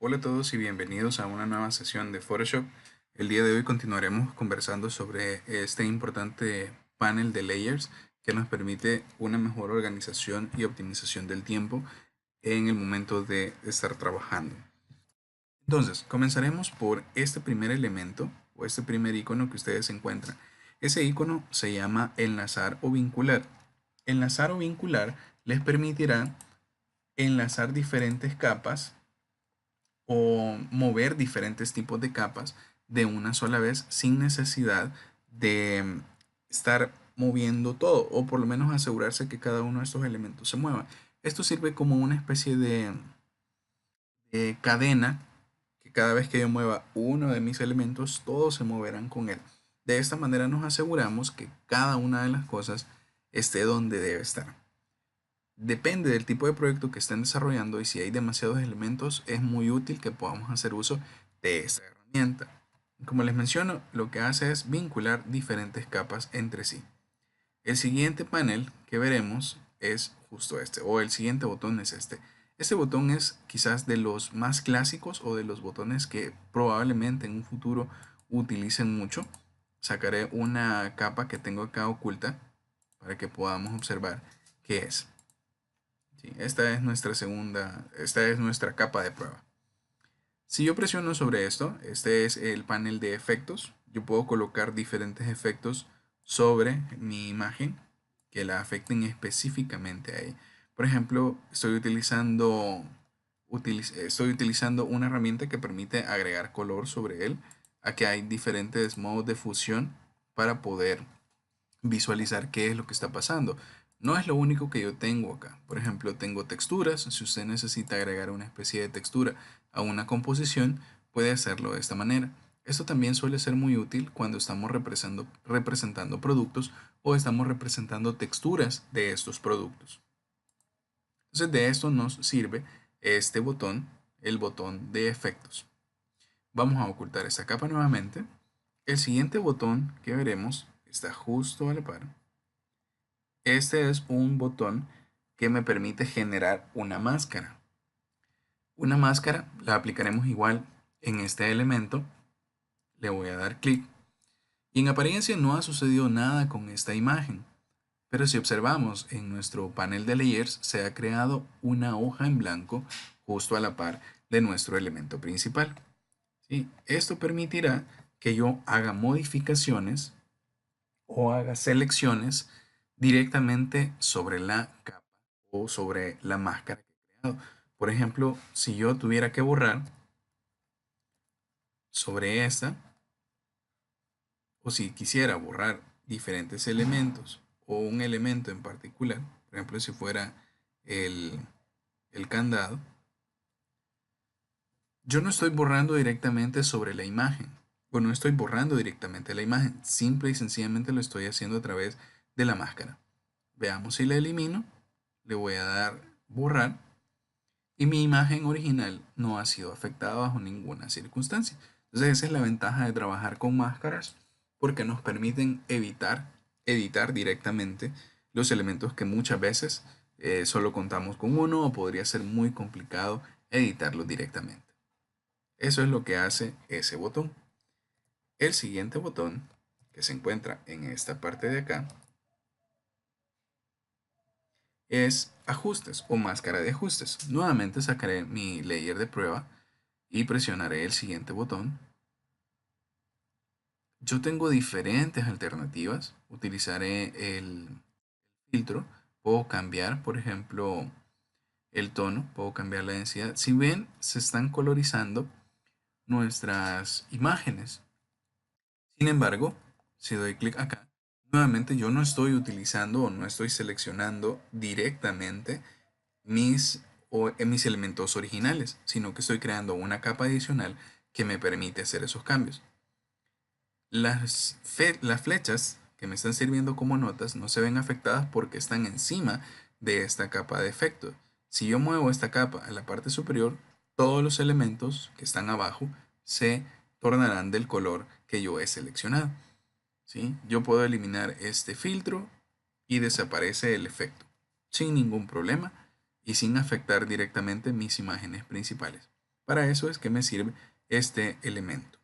Hola a todos y bienvenidos a una nueva sesión de Photoshop. El día de hoy continuaremos conversando sobre este importante panel de layers que nos permite una mejor organización y optimización del tiempo en el momento de estar trabajando. Entonces, comenzaremos por este primer elemento o este primer icono que ustedes encuentran. Ese icono se llama enlazar o vincular. Enlazar o vincular les permitirá enlazar diferentes capas o mover diferentes tipos de capas de una sola vez sin necesidad de estar moviendo todo, o por lo menos asegurarse que cada uno de estos elementos se mueva. Esto sirve como una especie de cadena, que cada vez que yo mueva uno de mis elementos, todos se moverán con él. De esta manera nos aseguramos que cada una de las cosas esté donde debe estar. Depende del tipo de proyecto que estén desarrollando, y si hay demasiados elementos, es muy útil que podamos hacer uso de esta herramienta. Como les menciono, lo que hace es vincular diferentes capas entre sí. El siguiente panel que veremos es justo este, o el siguiente botón es este. Este botón es quizás de los más clásicos o de los botones que probablemente en un futuro utilicen mucho. Sacaré una capa que tengo acá oculta para que podamos observar qué es. Sí, esta es esta es nuestra capa de prueba. Si yo presiono sobre esto, este es el panel de efectos. Yo puedo colocar diferentes efectos sobre mi imagen que la afecten específicamente a ella. Por ejemplo, estoy utilizando una herramienta que permite agregar color sobre él. Aquí hay diferentes modos de fusión para poder visualizar qué es lo que está pasando. No es lo único que yo tengo acá. Por ejemplo, tengo texturas. Si usted necesita agregar una especie de textura a una composición, puede hacerlo de esta manera. Esto también suele ser muy útil cuando estamos representando productos o estamos representando texturas de estos productos. Entonces, de esto nos sirve este botón, el botón de efectos. Vamos a ocultar esta capa nuevamente. El siguiente botón que veremos está justo a la par. Este es un botón que me permite generar una máscara. Una máscara la aplicaremos igual en este elemento. Le voy a dar clic y en apariencia no ha sucedido nada con esta imagen. Pero si observamos en nuestro panel de layers, se ha creado una hoja en blanco justo a la par de nuestro elemento principal. ¿Sí? Esto permitirá que yo haga modificaciones o haga selecciones directamente sobre la capa o sobre la máscara que he creado. Por ejemplo, si yo tuviera que borrar sobre esta, o si quisiera borrar diferentes elementos o un elemento en particular, por ejemplo, si fuera el, el candado, yo no estoy borrando directamente sobre la imagen, o no estoy borrando directamente la imagen, simple y sencillamente lo estoy haciendo a través de la máscara. Veamos si la elimino, le voy a dar borrar y mi imagen original no ha sido afectada bajo ninguna circunstancia. Entonces esa es la ventaja de trabajar con máscaras, porque nos permiten evitar editar directamente los elementos que muchas veces solo contamos con uno, o podría ser muy complicado editarlos directamente. Eso es lo que hace ese botón. El siguiente botón, que se encuentra en esta parte de acá, es ajustes o máscara de ajustes. Nuevamente sacaré mi layer de prueba y presionaré el siguiente botón. Yo tengo diferentes alternativas. Utilizaré el filtro. Puedo cambiar, por ejemplo, el tono. Puedo cambiar la densidad. Si ven, se están colorizando nuestras imágenes. Sin embargo, si doy clic acá, nuevamente yo no estoy utilizando o no estoy seleccionando directamente mis elementos originales, sino que estoy creando una capa adicional que me permite hacer esos cambios. Las flechas que me están sirviendo como notas no se ven afectadas porque están encima de esta capa de efectos. Si yo muevo esta capa a la parte superior, todos los elementos que están abajo se tornarán del color que yo he seleccionado. ¿Sí? Yo puedo eliminar este filtro y desaparece el efecto sin ningún problema y sin afectar directamente mis imágenes principales. Para eso es que me sirve este elemento.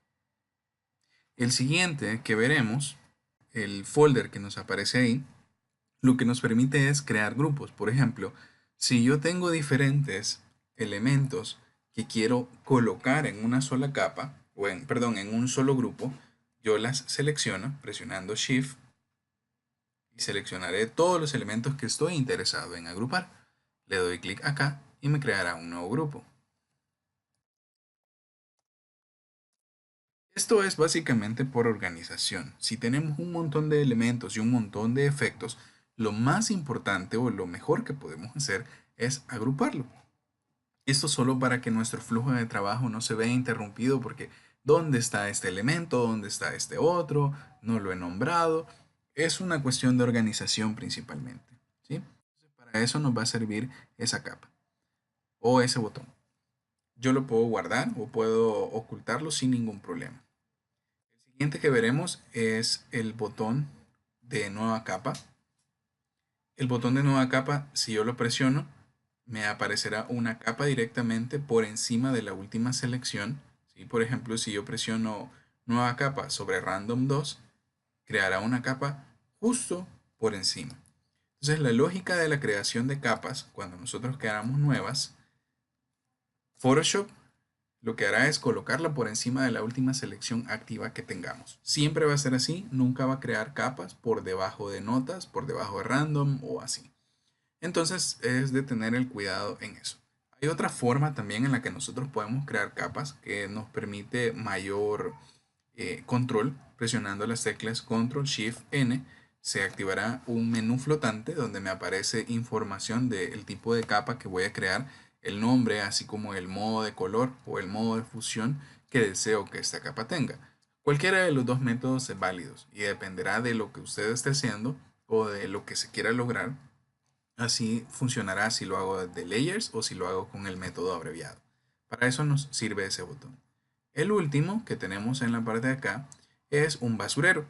El siguiente que veremos, el folder que nos aparece ahí, lo que nos permite es crear grupos. Por ejemplo, si yo tengo diferentes elementos que quiero colocar en una sola capa, perdón, en un solo grupo, yo las selecciono presionando Shift y seleccionaré todos los elementos que estoy interesado en agrupar. Le doy clic acá y me creará un nuevo grupo. Esto es básicamente por organización. Si tenemos un montón de elementos y un montón de efectos, lo más importante o lo mejor que podemos hacer es agruparlo. Esto solo para que nuestro flujo de trabajo no se vea interrumpido porque ¿dónde está este elemento? ¿Dónde está este otro? No lo he nombrado. Es una cuestión de organización principalmente, ¿sí? Para eso nos va a servir esa capa o ese botón. Yo lo puedo guardar o puedo ocultarlo sin ningún problema. El siguiente que veremos es el botón de nueva capa. El botón de nueva capa, si yo lo presiono, me aparecerá una capa directamente por encima de la última selección. ¿Sí? Por ejemplo, si yo presiono nueva capa sobre random 2, creará una capa justo por encima. Entonces, la lógica de la creación de capas, cuando nosotros creamos nuevas, Photoshop lo que hará es colocarla por encima de la última selección activa que tengamos. Siempre va a ser así, nunca va a crear capas por debajo de notas, por debajo de random o así. Entonces es de tener el cuidado en eso. Hay otra forma también en la que nosotros podemos crear capas que nos permite mayor control. Presionando las teclas Control Shift N se activará un menú flotante donde me aparece información del tipo de capa que voy a crear, el nombre, así como el modo de color o el modo de fusión que deseo que esta capa tenga. Cualquiera de los dos métodos es válido y dependerá de lo que usted esté haciendo o de lo que se quiera lograr. Así funcionará si lo hago de layers o si lo hago con el método abreviado. Para eso nos sirve ese botón. El último que tenemos en la parte de acá es un basurero.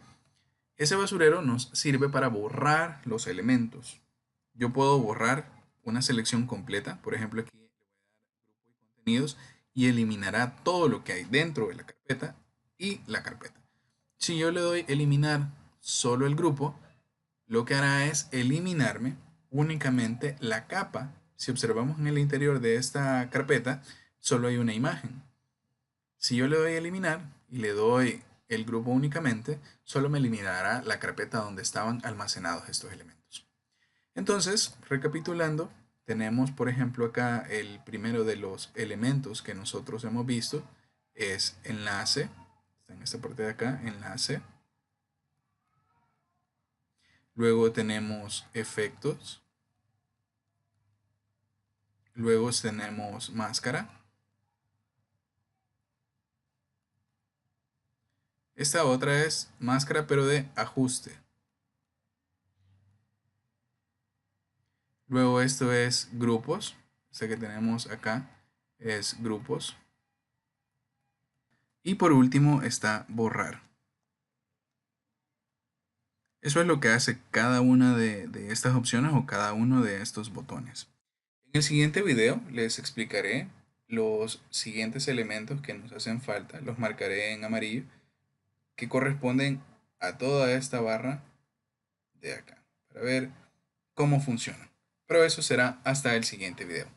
Ese basurero nos sirve para borrar los elementos. Yo puedo borrar una selección completa, por ejemplo aquí contenidos, y eliminará todo lo que hay dentro de la carpeta y la carpeta. Si yo le doy eliminar solo el grupo, lo que hará es eliminarme únicamente la capa. Si observamos en el interior de esta carpeta, solo hay una imagen. Si yo le doy eliminar y le doy el grupo únicamente, solo me eliminará la carpeta donde estaban almacenados estos elementos. Entonces, recapitulando, tenemos por ejemplo acá el primero de los elementos que nosotros hemos visto es enlace. Está en esta parte de acá, enlace. Luego tenemos efectos. Luego tenemos máscara. Esta otra es máscara pero de ajuste. Luego esto es grupos. Este que tenemos acá es grupos. Y por último está borrar. Eso es lo que hace cada una de estas opciones o cada uno de estos botones. En el siguiente video les explicaré los siguientes elementos que nos hacen falta. Los marcaré en amarillo que corresponden a toda esta barra de acá para ver cómo funciona. Pero eso será hasta el siguiente video.